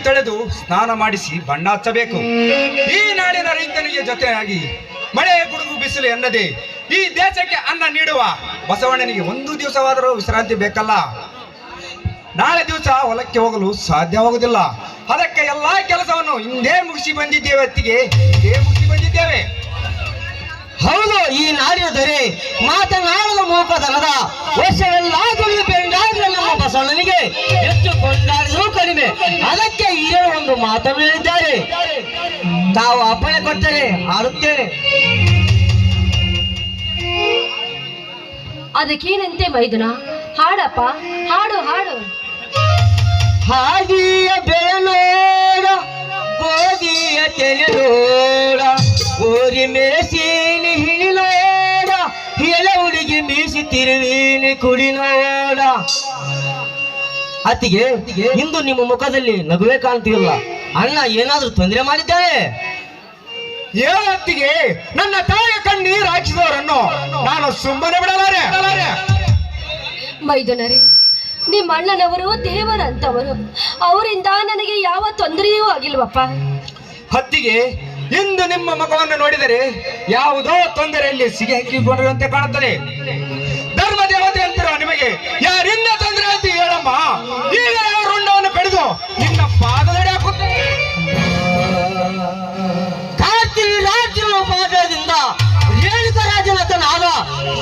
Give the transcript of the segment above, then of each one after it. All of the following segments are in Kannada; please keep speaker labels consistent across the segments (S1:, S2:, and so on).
S1: ತೊಳೆದು ಸ್ನಾನ ಮಾಡಿಸಿ ಬಣ್ಣ ಹಚ್ಚಬೇಕು. ಈ ನಾಡಿನ ರೈತನಿಗೆ ಜೊತೆಯಾಗಿ ಮಳೆ ಗುಡುಗು ಬಿಸಿಲು ಎನ್ನದೆ ಈ ದೇಶಕ್ಕೆ ಅನ್ನ ನೀಡುವ ಬಸವಣ್ಣನಿಗೆ ಒಂದು ದಿವಸವಾದರೂ ವಿಶ್ರಾಂತಿ ಬೇಕಲ್ಲ. ನಾಳೆ ದಿವಸ ಹೊಲಕ್ಕೆ ಹೋಗಲು ಸಾಧ್ಯವಾಗುವುದಿಲ್ಲ. ಅದಕ್ಕೆ ಎಲ್ಲಾ ಕೆಲಸವನ್ನು ಹಿಂದೆ ಮುಗಿಸಿ ಬಂದಿದ್ದೇವೆ.
S2: ಹೌದು, ಈ ನಾಡಿನ ದೊರೆ ಮಾತನಾಡಲು ಮೂಕದನದ ವರ್ಷವೆಲ್ಲ ಬೆಂಡಾದ್ರೆ ನಮ್ಮ ಬಸವಣ್ಣನಿಗೆ ಹೆಚ್ಚು ಕೊಂಡಾಡಿದರೂ ಕಡಿಮೆ. ಅದಕ್ಕೆ ಹಿರಿಯರು ಒಂದು ಮಾತನ್ನು ಹೇಳಿದ್ದಾರೆ, ತಾವು ಅಪ್ಪಣೆ ಕೊಟ್ಟರೆ ಆಡುತ್ತೇನೆ.
S3: ಅದಕ್ಕೇನಂತೆ ಮೈದುನ? ಹಾಡಪ್ಪ, ಹಾಡು ಹಾಡು.
S2: ಹಾದಿಯ ಬೆಳೆ ನೋಡ, ಗೋಧಿಯ ತೆನೆ ನೋಡ, ಗೋರಿ ಮೇಸಿನಿ ಹಿಡಿ ನೋಡ, ಎಳೆ ಹುಡುಗಿ ಮೀಸಿ ತಿರುವಿನಿ ಕುಡಿ ನೋಡ. ಅತ್ತಿಗೆ, ಇಂದು ನಿಮ್ಮ ಮುಖದಲ್ಲಿ ನಗುವೆ ಕಾಣ್ತಿಲ್ಲ. ಅಣ್ಣ ಏನಾದ್ರೂ ತೊಂದರೆ ಮಾಡಿದ್ದಾರೆ?
S1: ಹೇಳತ್ತಿಗೆ, ನನ್ನ ತಾಯಿಯ ಕಣ್ಣೀರು ಹಾಕಿದವರನ್ನು ನಾನು ಸುಮ್ಮನೆ ಬಿಡಲಾರೆ.
S3: ಮೈದುನರೇ, ನಿಮ್ಮ ಅಣ್ಣನವರು ದೇವರಂತವರು. ಅವರಿಂದ ನನಗೆ ಯಾವ ತೊಂದರೆಯೂ ಆಗಿಲ್ವಪ್ಪ.
S1: ಹತ್ತಿಗೆ, ಇಂದು ನಿಮ್ಮ ಮುಖವನ್ನು ನೋಡಿದರೆ ಯಾವುದೋ ತೊಂದರೆಯಲ್ಲಿ ಸಿಗಿ ಹಾಕಿಕೊಂಡಿರುವಂತೆ ಕಾಣುತ್ತದೆ. ಧರ್ಮ ದೇವತೆ ಅಂತಿರುವ ನಿಮಗೆ ಯಾರಿಂದ ತೊಂದರೆ ಅಂತ ಹೇಳಮ್ಮ. ಈಗ ಯಾವ ರುಂಡವನ್ನು ಕಡಿದು ನಿನ್ನ ಪಾದದಡಿ ಹಾಕುತ್ತೇನೆ.
S2: ಕಾರ್ತಿಕ ರಾಜ್ಯನ ಪಾದದಿಂದ ಹೇಳಿದ ರಾಜನತನಾದ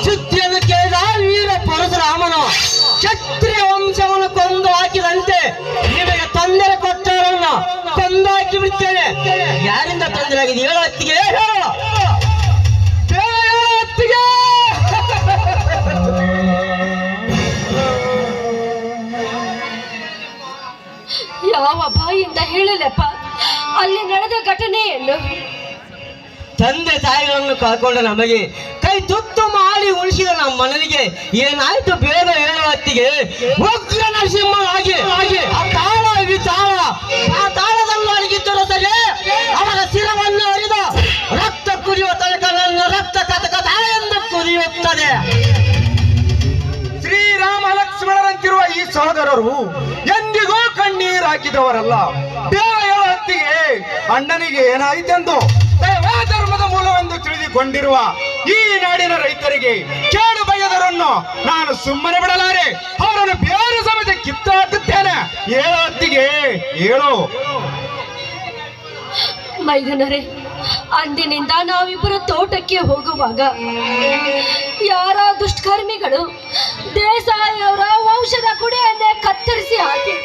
S2: ಸುದ್ದಿಯನ್ನು ಕೇಳಿದ ವೀರ ಪರಶುರಾಮನು ಕ್ಷತ್ರಿಯ ವಂಶವನ್ನು ಕೊಂದು ಹಾಕಿದಂತೆ ನಿಮಗೆ ತೊಂದರೆ ಕೊಟ್ಟವರನ್ನು ಕೊಂದು ಹಾಕಿ ಬಿಡ್ತೇನೆ. ಯಾರಿಂದ ತೊಂದರೆ ಆಗಿದೆ ಹೇಳೋ ಹೊತ್ತಿಗೆ?
S3: ಯಾವ ಬಾಯಿಂದ ಹೇಳಲಪ್ಪ ಅಲ್ಲಿ ನಡೆದ ಘಟನೆಯನ್ನು?
S2: ತಂದೆ ತಾಯಿಗಳನ್ನು ಕಳ್ಕೊಂಡ ನಮಗೆ ಕೈ ತುತ್ತು ಮಾಡಿ ಉಳಿಸಿದ ನಮ್ಮ ಮನನಿಗೆ ಏನಾಯ್ತು ಬೇಗ ಹೇಳುವ ಹೊತ್ತಿಗೆ ಉಗ್ರ ನರಸಿಂಹನಾಗಿ ಆ ತಾಳ ವಿತಾಳ ಆ ತಾಳದಲ್ಲಿ ಅಡಗಿದ್ದರೂ ಸರಿ ಅವರ ಶಿರವನ್ನು ಹರಿದ ರಕ್ತ ಕುದಿಯುವ ತನಕ ನನ್ನ ರಕ್ತ ಕಥಕಥ ಎಂದು ಕುದಿಯುತ್ತದೆ.
S1: ಶ್ರೀರಾಮ ಲಕ್ಷ್ಮಣರಂತಿರುವ ಈ ಸಹೋದರರು ಎಂದಿಗೂ ಕಣ್ಣೀರು ಹಾಕಿದವರಲ್ಲ. ಬೇಗ ಹೇಳೋ ಹೊತ್ತಿಗೆ ಅಣ್ಣನಿಗೆ ಏನಾಯಿತೆಂದು ಧರ್ಮದ ಮೂಲವೆಂದು ತಿಳಿದುಕೊಂಡಿರುವ ಈ ನಾಡಿನ ರೈತರಿಗೆ ಕೇಳು ಬಯ್ಯದರನ್ನು ನಾನು ಸುಮ್ಮನೆ ಬಿಡಲಾರೆ. ಅವರನ್ನು ಬೇರೆ ಸಮೇತ ಕಿತ್ತು ಹಾಕುತ್ತೇನೆ. ಹೇಳೋ ಹೊತ್ತಿಗೆ ಹೇಳು.
S3: ಮೈದುನರೇ, ಅಂದಿನಿಂದ ನಾವಿಬ್ಬರು ತೋಟಕ್ಕೆ ಹೋಗುವಾಗ ಯಾರ ದುಷ್ಕರ್ಮಿಗಳು ದೇಸಾಯಿಯವರ ವಂಶದ ಕುಡಿಯನ್ನೇ ಕತ್ತರಿಸಿ ಹಾಕಿ